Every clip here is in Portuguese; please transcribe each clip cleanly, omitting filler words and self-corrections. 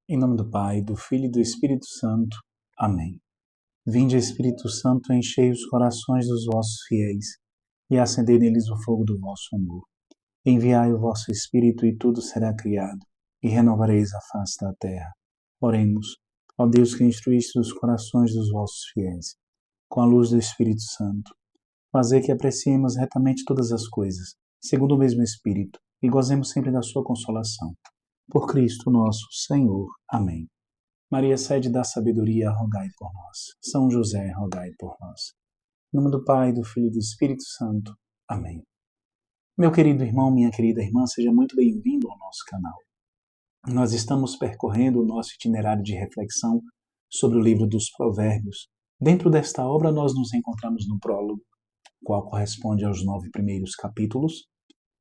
Em nome do Pai, do Filho e do Espírito Santo. Amém. Vinde, Espírito Santo, enchei os corações dos vossos fiéis e acendei neles o fogo do vosso amor. Enviai o vosso Espírito e tudo será criado, e renovareis a face da terra. Oremos, ó Deus que instruíste os corações dos vossos fiéis, com a luz do Espírito Santo, fazer que apreciemos retamente todas as coisas, segundo o mesmo Espírito, e gozemos sempre da sua consolação. Por Cristo nosso Senhor. Amém. Maria, sede da sabedoria, rogai por nós. São José, rogai por nós. Em nome do Pai, do Filho e do Espírito Santo. Amém. Meu querido irmão, minha querida irmã, seja muito bem-vindo ao nosso canal. Nós estamos percorrendo o nosso itinerário de reflexão sobre o livro dos Provérbios. Dentro desta obra, nós nos encontramos no prólogo, qual corresponde aos 9 primeiros capítulos.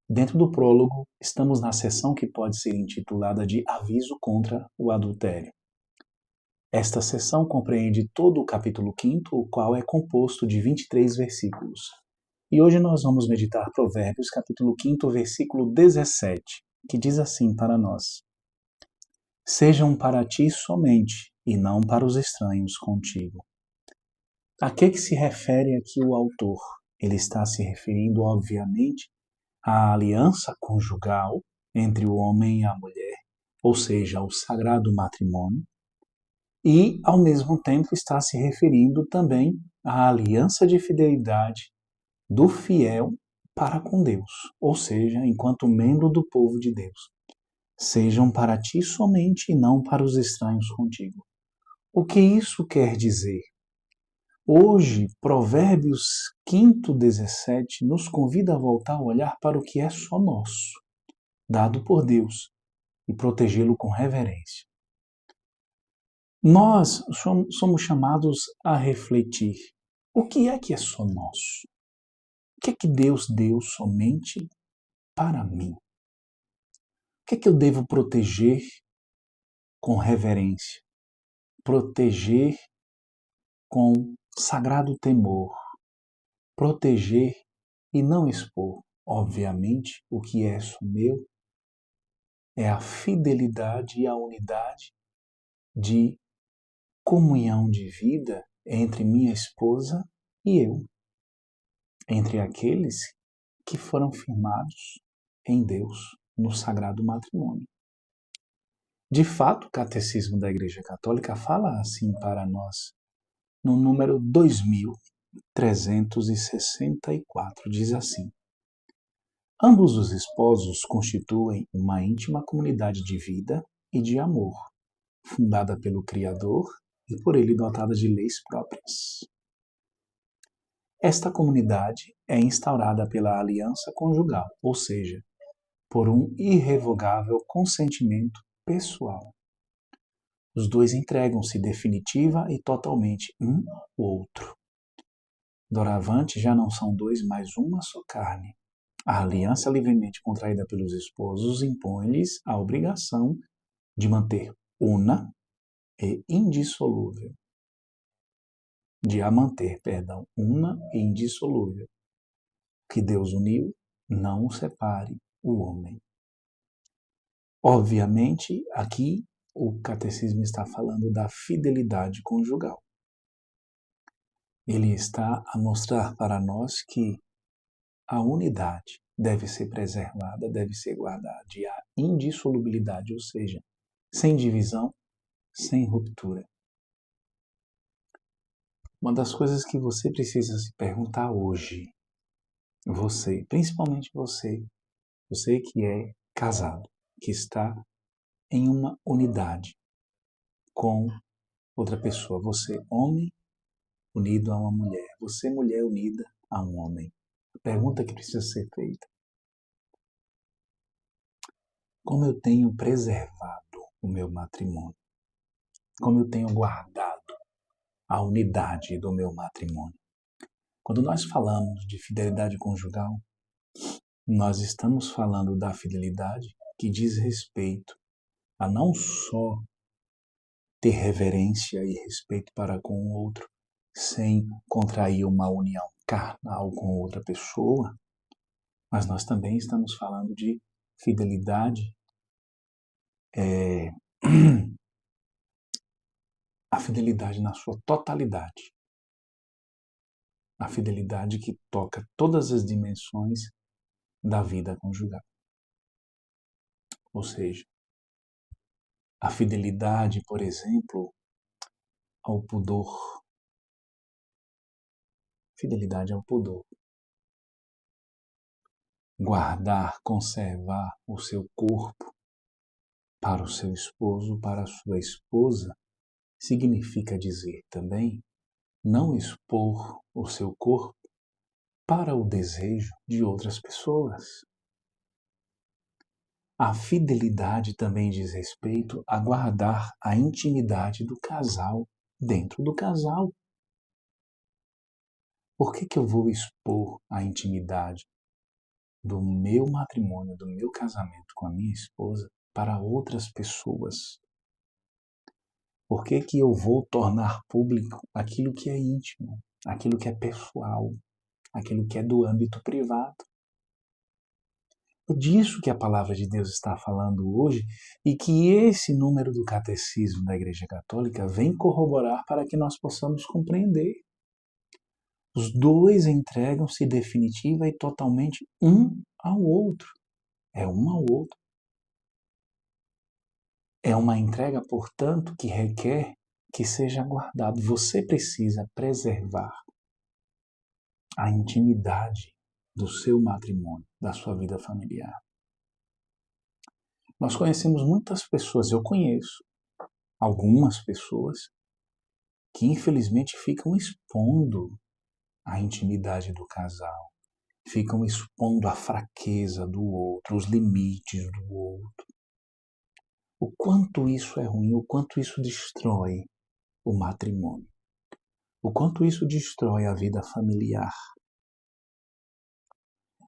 Dentro do prólogo, estamos na seção que pode ser intitulada de Aviso contra o Adultério. Esta seção compreende todo o capítulo 5º, o qual é composto de 23 versículos. E hoje nós vamos meditar Provérbios, capítulo 5º, versículo 17, que diz assim para nós: Sejam para ti somente, e não para os estranhos contigo. A que se refere aqui o autor? Ele está se referindo, obviamente, a aliança conjugal entre o homem e a mulher, ou seja, o sagrado matrimônio, e, ao mesmo tempo, está se referindo também à aliança de fidelidade do fiel para com Deus, ou seja, enquanto membro do povo de Deus. Sejam para ti somente e não para os estranhos contigo. O que isso quer dizer? Hoje, Provérbios 5:17 nos convida a voltar a olhar para o que é só nosso, dado por Deus, e protegê-lo com reverência. Nós somos chamados a refletir. O que é só nosso? O que é que Deus deu somente para mim? O que é que eu devo proteger com reverência? Proteger com sagrado temor. Proteger e não expor. Obviamente, o que é só meu é a fidelidade e a unidade de comunhão de vida entre minha esposa e eu, entre aqueles que foram firmados em Deus no sagrado matrimônio. De fato, o Catecismo da Igreja Católica fala assim para nós, no número 2364, diz assim: ambos os esposos constituem uma íntima comunidade de vida e de amor, fundada pelo Criador e por ele dotada de leis próprias. Esta comunidade é instaurada pela aliança conjugal, ou seja, por um irrevogável consentimento pessoal. Os dois entregam-se definitiva e totalmente um ao outro. Doravante já não são dois, mas uma só carne. A aliança livremente contraída pelos esposos impõe-lhes a obrigação de manter una e indissolúvel. Una e indissolúvel. Que Deus uniu, não o separe o homem. Obviamente, aqui o catecismo está falando da fidelidade conjugal. Ele está a mostrar para nós que a unidade deve ser preservada, deve ser guardada, e a indissolubilidade, ou seja, sem divisão, sem ruptura. Uma das coisas que você precisa se perguntar hoje, principalmente você que é casado, que está em uma unidade com outra pessoa, você homem unido a uma mulher, você mulher unida a um homem. A pergunta que precisa ser feita: como eu tenho preservado o meu matrimônio? Como eu tenho guardado a unidade do meu matrimônio? Quando nós falamos de fidelidade conjugal, nós estamos falando da fidelidade que diz respeito a não só ter reverência e respeito para com o outro, sem contrair uma união carnal com outra pessoa, mas nós também estamos falando de fidelidade A fidelidade na sua totalidade. A fidelidade que toca todas as dimensões da vida conjugal. Ou seja, a fidelidade, por exemplo, ao pudor. Fidelidade ao pudor. Guardar, conservar o seu corpo para o seu esposo, para a sua esposa, significa dizer também não expor o seu corpo para o desejo de outras pessoas. A fidelidade também diz respeito a guardar a intimidade do casal dentro do casal. Por que eu vou expor a intimidade do meu matrimônio, do meu casamento com a minha esposa para outras pessoas? Por que eu vou tornar público aquilo que é íntimo, aquilo que é pessoal, aquilo que é do âmbito privado? É disso que a palavra de Deus está falando hoje e que esse número do Catecismo da Igreja Católica vem corroborar para que nós possamos compreender. Os dois entregam-se definitiva e totalmente um ao outro. É um ao outro. É uma entrega, portanto, que requer que seja guardado. Você precisa preservar a intimidade do seu matrimônio, da sua vida familiar. Nós conhecemos muitas pessoas, eu conheço algumas pessoas que infelizmente ficam expondo a intimidade do casal, ficam expondo a fraqueza do outro, os limites do outro. O quanto isso é ruim, o quanto isso destrói o matrimônio, o quanto isso destrói a vida familiar.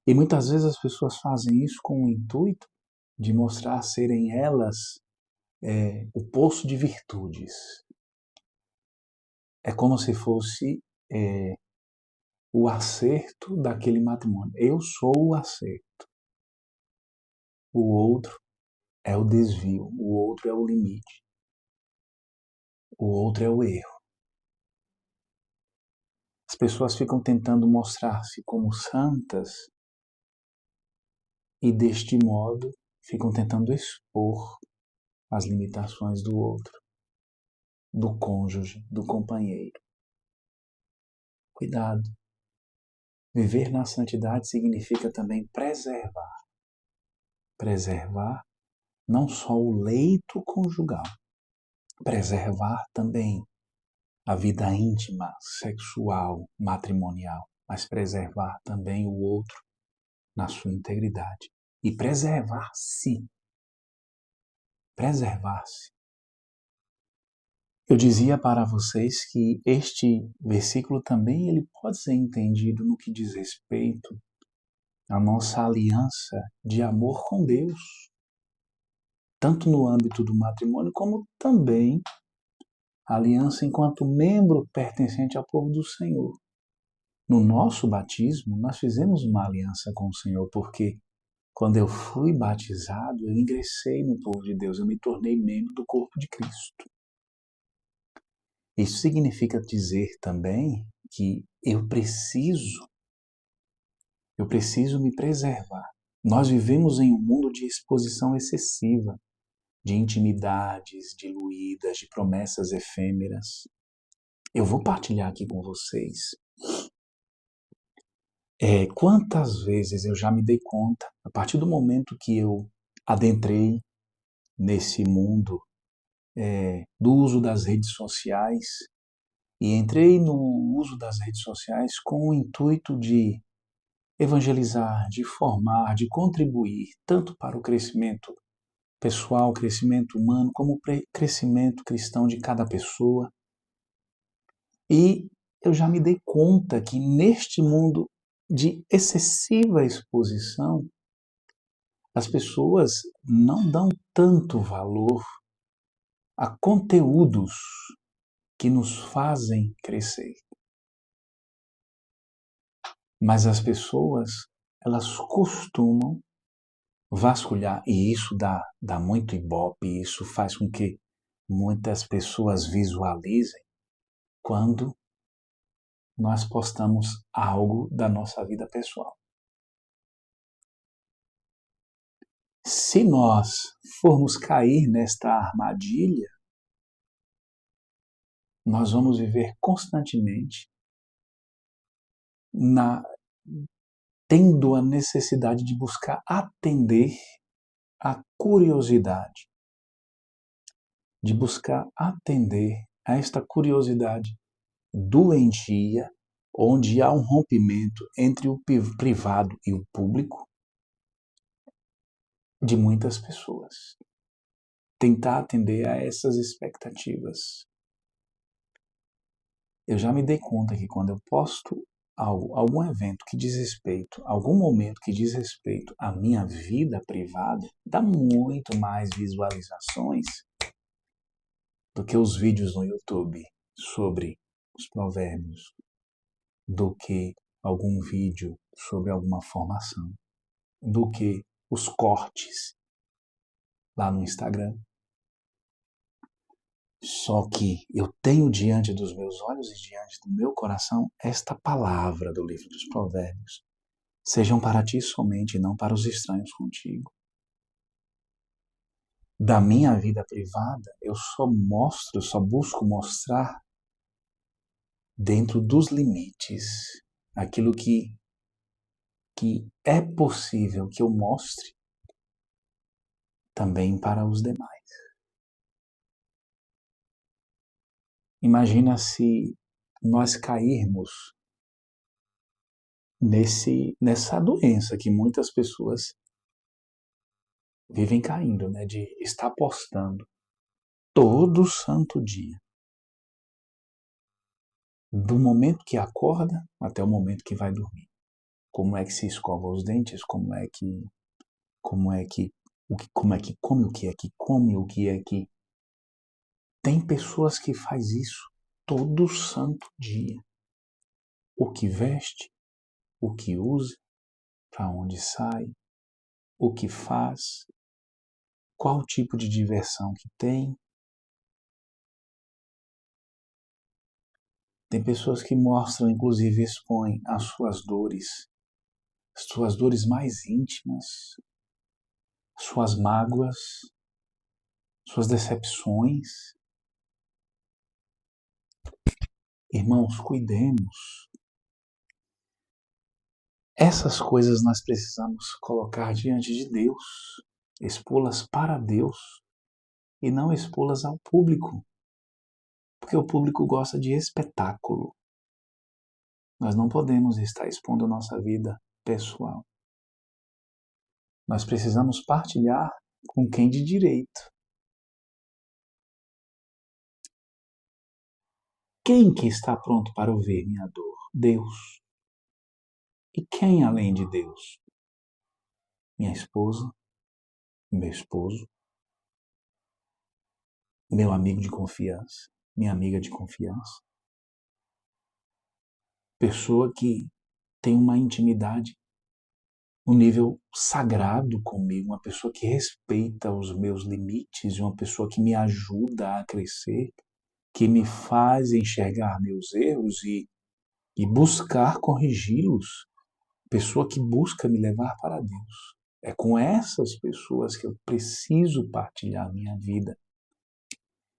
E muitas vezes as pessoas fazem isso com o intuito de mostrar serem elas o poço de virtudes. É como se fosse o acerto daquele matrimônio. Eu sou o acerto. O outro é o desvio, o outro é o limite, o outro é o erro. As pessoas ficam tentando mostrar-se como santas e, deste modo, ficam tentando expor as limitações do outro, do cônjuge, do companheiro. Cuidado. Viver na santidade significa também preservar. Preservar não só o leito conjugal, preservar também a vida íntima, sexual, matrimonial, mas preservar também o outro na sua integridade. E preservar-se. Preservar-se. Eu dizia para vocês que este versículo também ele pode ser entendido no que diz respeito à nossa aliança de amor com Deus, tanto no âmbito do matrimônio como também a aliança enquanto membro pertencente ao povo do Senhor. No nosso batismo, nós fizemos uma aliança com o Senhor, porque quando eu fui batizado, eu ingressei no povo de Deus, eu me tornei membro do corpo de Cristo. Isso significa dizer também que eu preciso me preservar. Nós vivemos em um mundo de exposição excessiva, de intimidades diluídas, de promessas efêmeras. Eu vou partilhar aqui com vocês quantas vezes eu já me dei conta, a partir do momento que eu adentrei nesse mundo do uso das redes sociais e entrei no uso das redes sociais com o intuito de evangelizar, de formar, de contribuir tanto para o crescimento pessoal, crescimento humano, como o crescimento cristão de cada pessoa. E eu já me dei conta que neste mundo de excessiva exposição, as pessoas não dão tanto valor a conteúdos que nos fazem crescer. Mas as pessoas, elas costumam vasculhar, e isso dá muito ibope, isso faz com que muitas pessoas visualizem quando nós postamos algo da nossa vida pessoal. Se nós formos cair nesta armadilha, nós vamos viver constantemente tendo a necessidade de buscar atender a curiosidade, de buscar atender a esta curiosidade doentia, onde há um rompimento entre o privado e o público de muitas pessoas. Tentar atender a essas expectativas. Eu já me dei conta que quando eu posto algum evento que diz respeito, algum momento que diz respeito à minha vida privada, dá muito mais visualizações do que os vídeos no YouTube sobre os provérbios, do que algum vídeo sobre alguma formação, do que os cortes lá no Instagram. Só que eu tenho diante dos meus olhos e diante do meu coração esta palavra do livro dos Provérbios. Sejam para ti somente e não para os estranhos contigo. Da minha vida privada, eu só busco mostrar dentro dos limites aquilo que é possível que eu mostre também para os demais. Imagina se nós cairmos nessa doença que muitas pessoas vivem caindo, né? De estar postando todo santo dia. Do momento que acorda até o momento que vai dormir. Como é que se escova os dentes, como é que come, o que é que come, o que é que... Tem pessoas que faz isso todo santo dia. O que veste, o que usa, para onde sai, o que faz, qual tipo de diversão que tem. Tem pessoas que mostram, inclusive expõem as suas dores mais íntimas, suas mágoas, suas decepções. Irmãos, cuidemos. Essas coisas nós precisamos colocar diante de Deus, expô-las para Deus e não expô-las ao público, porque o público gosta de espetáculo. Nós não podemos estar expondo a nossa vida pessoal. Nós precisamos partilhar com quem de direito. Quem que está pronto para ouvir minha dor? Deus. E quem além de Deus? Minha esposa, meu esposo, meu amigo de confiança, minha amiga de confiança. Pessoa que tem uma intimidade, um nível sagrado comigo, uma pessoa que respeita os meus limites, uma pessoa que me ajuda a crescer, que me faz enxergar meus erros e buscar corrigi-los, pessoa que busca me levar para Deus. É com essas pessoas que eu preciso partilhar minha vida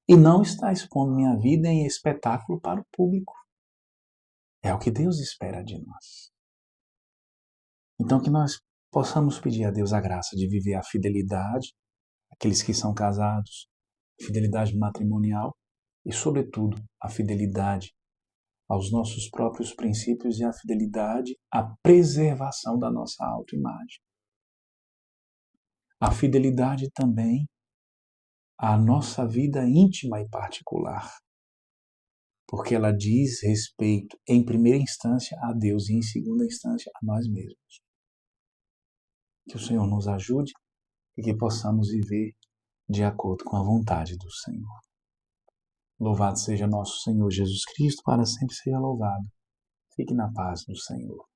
e não estar expondo minha vida em espetáculo para o público. É o que Deus espera de nós. Então que nós possamos pedir a Deus a graça de viver a fidelidade, aqueles que são casados, fidelidade matrimonial e, sobretudo, a fidelidade aos nossos próprios princípios e a fidelidade à preservação da nossa autoimagem. A fidelidade também à nossa vida íntima e particular, porque ela diz respeito, em primeira instância, a Deus e, em segunda instância, a nós mesmos. Que o Senhor nos ajude e que possamos viver de acordo com a vontade do Senhor. Louvado seja nosso Senhor Jesus Cristo, para sempre seja louvado. Fique na paz do Senhor.